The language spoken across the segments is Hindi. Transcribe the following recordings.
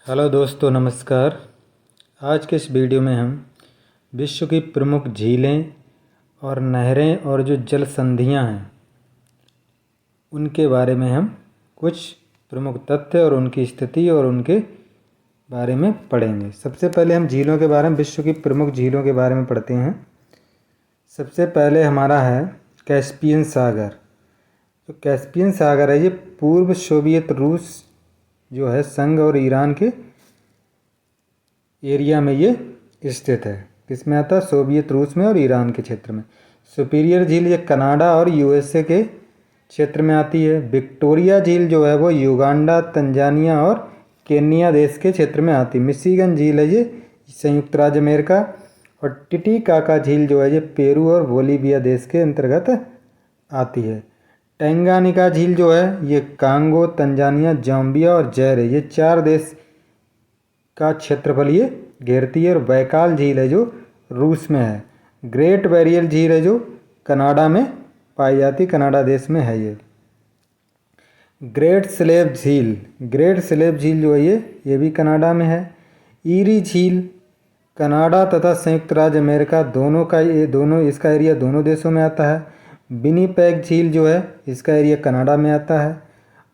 हेलो दोस्तों, नमस्कार। आज के इस वीडियो में हम विश्व की प्रमुख झीलें और नहरें और जो जल संधियाँ हैं उनके बारे में हम कुछ प्रमुख तथ्य और उनकी स्थिति और उनके बारे में पढ़ेंगे। सबसे पहले हम झीलों के बारे में, विश्व की प्रमुख झीलों के बारे में पढ़ते हैं। सबसे पहले हमारा है कैस्पियन सागर। तो कैस्पियन सागर है, ये पूर्व सोवियत रूस जो है संघ और ईरान के एरिया में ये स्थित है। किस में आता है? सोवियत रूस में और ईरान के क्षेत्र में। सुपीरियर झील ये कनाडा और यूएसए के क्षेत्र में आती है। विक्टोरिया झील जो है वो युगांडा, तंजानिया और केन्या देश के क्षेत्र में आती है। मिशिगन झील है ये संयुक्त राज्य अमेरिका। और टिटिकाका झील जो है ये पेरू और बोलीविया देश के अंतर्गत आती है। टैंगानिका झील जो है ये कांगो, तंजानिया, जाम्बिया और जैर है, ये 4 देश का क्षेत्रफल ये घेरती है। और बैकाल झील है जो रूस में है। ग्रेट बैरियर झील है जो कनाडा में पाई जाती, कनाडा देश में है ये। ग्रेट स्लेव झील जो है ये भी कनाडा में है। ईरी झील कनाडा तथा संयुक्त राज्य अमेरिका दोनों इसका एरिया दोनों देशों में आता है। विनिपेग झील जो है इसका एरिया कनाडा में आता है।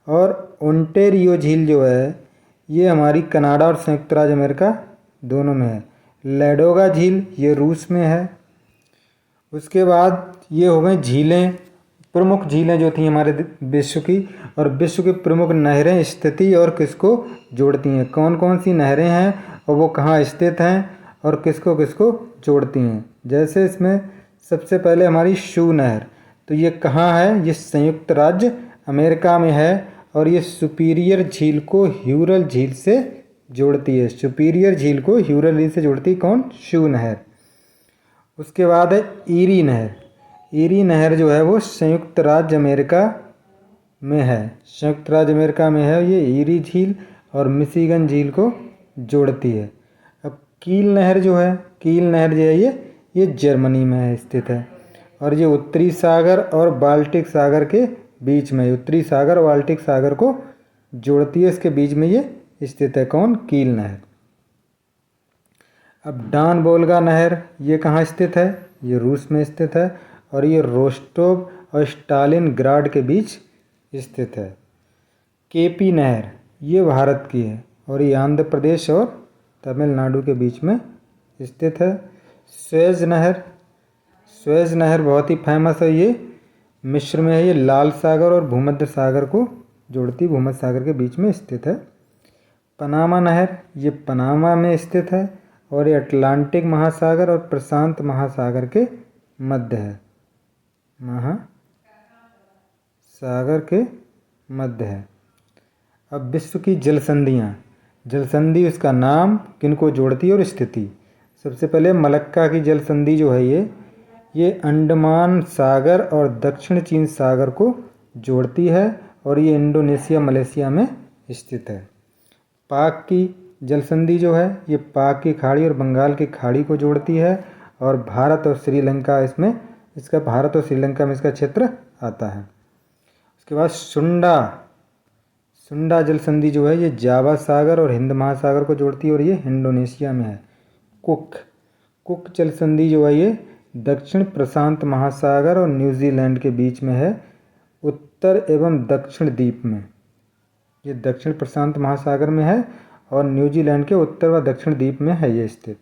और ओंटेरियो झील जो है ये हमारी कनाडा और संयुक्त राज्य अमेरिका दोनों में है। लैडोगा झील ये रूस में है। उसके बाद ये हो गई झीलें, प्रमुख झीलें जो थी हमारे विश्व की। और विश्व की प्रमुख नहरें, स्थिति और किसको जोड़ती हैं, कौन कौन सी नहरें हैं और वो कहाँ स्थित हैं और किसको किसको जोड़ती हैं। जैसे इसमें सबसे पहले हमारी शू नहर, तो ये कहाँ है? ये संयुक्त राज्य अमेरिका में है। और ये सुपीरियर झील को ह्यूरल झील से जोड़ती है। सुपीरियर झील को ह्यूरल झील से जोड़ती है कौन? शू नहर। उसके बाद है ईरी नहर। ईरी नहर जो है वो संयुक्त राज्य अमेरिका में है, संयुक्त राज्य अमेरिका में है ये ईरी झील, और मिशिगन झील को जोड़ती है। अब कील नहर जो है, कील नहर जो है ये जर्मनी में है, स्थित है। और ये उत्तरी सागर और बाल्टिक सागर के बीच में, उत्तरी सागर और बाल्टिक सागर को जोड़ती है, इसके बीच में ये स्थित है कौन? कील नहर। अब डान वोल्गा नहर ये कहाँ स्थित है? ये रूस में स्थित है। और ये रोस्टोव और स्टालिनग्राड के बीच स्थित है। केपी नहर ये भारत की है और ये आंध्र प्रदेश और तमिलनाडु के बीच में स्थित है। स्वेज नहर बहुत ही फेमस है, ये मिस्र में है। ये लाल सागर और भूमध्य सागर को जोड़ती, भूमध्य सागर के बीच में स्थित है। पनामा नहर ये पनामा में स्थित है और ये अटलांटिक महासागर और प्रशांत महासागर के मध्य है, महासागर के मध्य है। अब विश्व की जल संधि उसका नाम, किनको जोड़ती है और स्थिति। सबसे पहले मलक्का की जल संधि जो है ये अंडमान सागर और दक्षिण चीन सागर को जोड़ती है और ये इंडोनेशिया, मलेशिया में स्थित है। पाक की जल संधि जो है ये पाक की खाड़ी और बंगाल की खाड़ी को जोड़ती है और भारत और श्रीलंका में इसका क्षेत्र आता है। उसके बाद सुंडा जल संधि जो है ये जावा सागर और हिंद महासागर को जोड़ती है और ये इंडोनेशिया में है। कुक जल संधि जो है ये दक्षिण प्रशांत महासागर और न्यूजीलैंड के बीच में है, उत्तर एवं दक्षिण द्वीप में। ये दक्षिण प्रशांत महासागर में है और न्यूजीलैंड के उत्तर व दक्षिण द्वीप में है ये स्थित।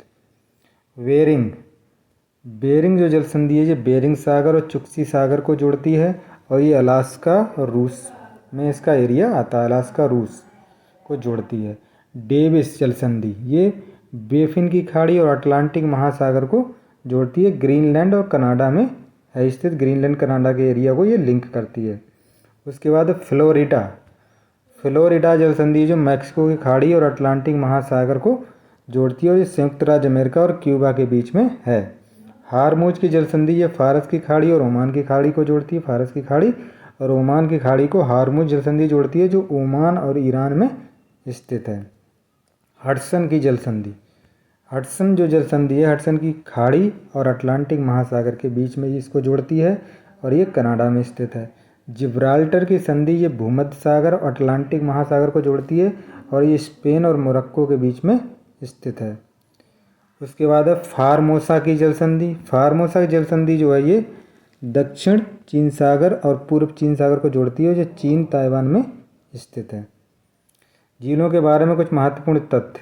बेरिंग जो जल संधि है ये बेरिंग सागर और चुक्सी सागर को जोड़ती है और ये अलास्का और रूस में इसका एरिया आता है, अलास्का रूस को जोड़ती है। डेविस जल संधि ये बेफिन की खाड़ी और अटलांटिक महासागर को जोड़ती है, ग्रीनलैंड और कनाडा में है स्थित, ग्रीनलैंड कनाडा के एरिया को ये लिंक करती है। उसके बाद फ्लोरिडा जल संधि जो मैक्सिको की खाड़ी और अटलांटिक महासागर को जोड़ती है और ये संयुक्त राज्य अमेरिका और क्यूबा के बीच में है। हारमुज की जल संधि ये फारस की खाड़ी और ओमान की खाड़ी को जोड़ती है, फारस की खाड़ी और ओमान की खाड़ी को हारमुज जल संधि जोड़ती है जो ओमान और ईरान में स्थित है। हडसन की जल संधि, हडसन जो जल संधि है हडसन की खाड़ी और अटलांटिक महासागर के बीच में इसको जोड़ती है और ये कनाडा में स्थित है। जिब्राल्टर की संधि ये भूमध्य सागर और अटलांटिक महासागर को जोड़ती है और ये स्पेन और मोरक्को के बीच में स्थित है। उसके बाद है फार्मोसा की जल संधि। फार्मोसा की जल संधि जो है ये दक्षिण चीन सागर और पूर्व चीन सागर को जोड़ती है, जो चीन ताइवान में स्थित है। झीलों के बारे में कुछ महत्वपूर्ण तथ्य।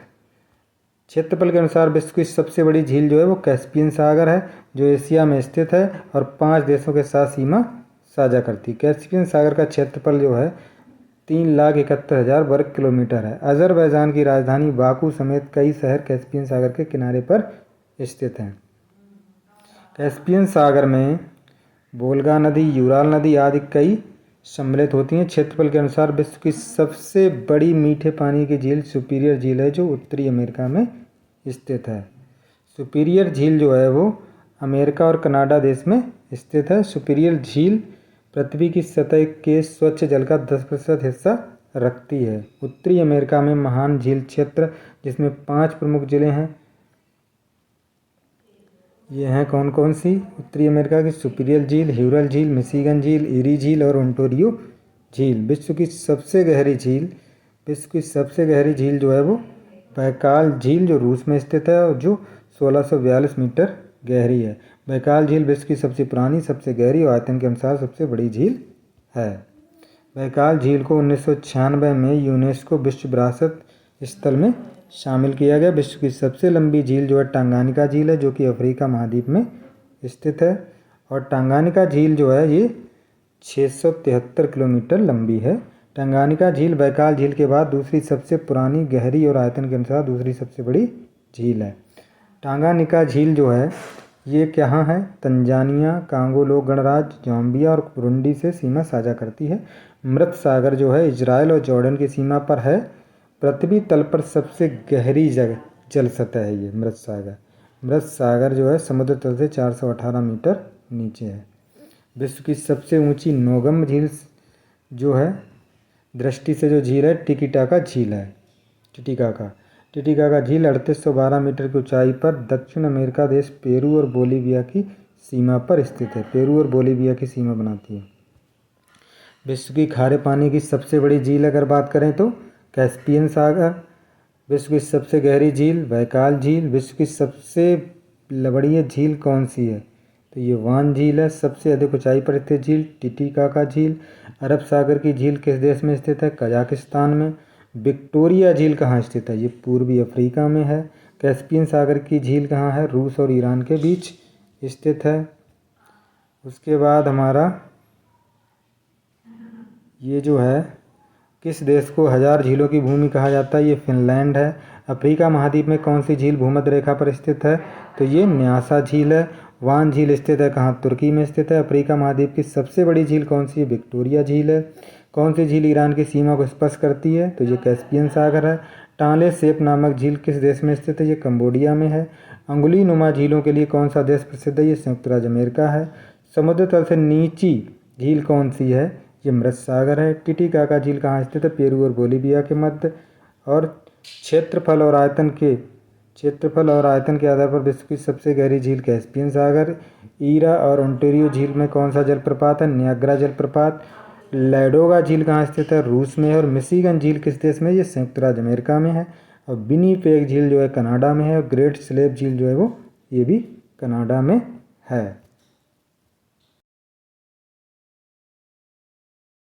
क्षेत्रफल के अनुसार विश्व की सबसे बड़ी झील जो है वो कैस्पियन सागर है, जो एशिया में स्थित है और 5 देशों के साथ सीमा साझा करती है। कैस्पियन सागर का क्षेत्रफल जो है 3,71,000 वर्ग किलोमीटर है। अजरबैजान की राजधानी बाकू समेत कई शहर कैस्पियन सागर के किनारे पर स्थित हैं। कैस्पियन सागर में वोल्गा नदी, यूराल नदी आदि कई सम्मिलित होती हैं। क्षेत्रफल के अनुसार विश्व की सबसे बड़ी मीठे पानी की झील सुपीरियर झील है, जो उत्तरी अमेरिका में स्थित है। सुपीरियर झील जो है वो अमेरिका और कनाडा देश में स्थित है। सुपीरियर झील पृथ्वी की सतह के स्वच्छ जल का 10% हिस्सा रखती है। उत्तरी अमेरिका में महान झील क्षेत्र, जिसमें 5 प्रमुख जिले हैं। ये हैं कौन कौन सी? उत्तरी अमेरिका की सुपीरियर झील, ह्यूरल झील, मिशिगन झील, ईरी झील और ओंटारियो झील। विश्व की सबसे गहरी झील जो है वो बैकाल झील, जो रूस में स्थित है और जो 1642 मीटर गहरी है। बैकाल झील विश्व की सबसे पुरानी, सबसे गहरी और आयतन के अनुसार सबसे बड़ी झील है। बैकाल झील को 1996 में यूनेस्को विश्व विरासत स्थल में शामिल किया गया। विश्व की सबसे लंबी झील जो है टांगानिका झील है, जो कि अफ्रीका महाद्वीप में स्थित है। और टांगानिका झील जो है ये 673 किलोमीटर लंबी है। टांगानिका झील बैकाल झील के बाद दूसरी सबसे पुरानी, गहरी और आयतन के अनुसार दूसरी सबसे बड़ी झील है। टांगानिका झील जो है ये कहाँ है? तंजानिया, कांगो लोक गणराज्य, जाम्बिया और बुरुंडी से सीमा साझा करती है। मृत सागर जो है इजराइल और जॉर्डन की सीमा पर है। पृथ्वी तल पर सबसे गहरी जल सतह है ये मृत सागर जो है समुद्र तल से 418 मीटर नीचे है। विश्व की सबसे ऊंची नौगम झील जो है दृष्टि से जो झील है टिटिकाका झील है। टिटिकाका झील 3812 मीटर की ऊंचाई पर दक्षिण अमेरिका देश पेरू और बोलीविया की सीमा पर स्थित है। पेरू और बोलीविया की सीमा बनाती है। विश्व की खारे पानी की सबसे बड़ी झील अगर बात करें तो कैस्पियन सागर। विश्व की सबसे गहरी झील बैकाल झील। विश्व की सबसे बड़ी झील कौन सी है? तो ये वान झील है। सबसे अधिक ऊंचाई पर स्थित झील टिटिकाका झील। अरब सागर की झील किस देश में स्थित है? कजाकिस्तान में। विक्टोरिया झील कहाँ स्थित है? ये पूर्वी अफ्रीका में है। कैस्पियन सागर की झील कहाँ है? रूस और ईरान के बीच स्थित है। उसके बाद हमारा ये जो है किस देश को 1000 झीलों की भूमि कहा जाता है? ये फिनलैंड है। अफ्रीका महाद्वीप में कौन सी झील भूमध्य रेखा पर स्थित है? तो ये न्यासा झील है। वान झील स्थित है कहाँ? तुर्की में स्थित है। अफ्रीका महाद्वीप की सबसे बड़ी झील कौन सी है? विक्टोरिया झील है। कौन सी झील ईरान की सीमा को स्पर्श करती है? तो ये कैस्पियन सागर है। टाले सेप नामक झील किस देश में स्थित है? ये कंबोडिया में है। अंगुली नुमा झीलों के लिए कौन सा देश प्रसिद्ध है? ये संयुक्त राज्य अमेरिका है। समुद्र तल से नीची झील कौन सी है? ये मृत सागर है। टिटिकाका झील कहाँ स्थित है? पेरू और बोलीविया के मध्य। और क्षेत्रफल और आयतन के आधार पर विश्व की सबसे गहरी झील कैस्पियन सागर। ईरा और ओंटारियो झील में कौन सा जलप्रपात है? नियाग्रा जलप्रपात। लैडोगा झील कहाँ स्थित है? रूस में है। और मिशिगन झील किस देश में? ये संयुक्त राज्य अमेरिका में है। और विनिपेग झील जो है कनाडा में है। और ग्रेट स्लेव झील जो है वो ये भी कनाडा में है।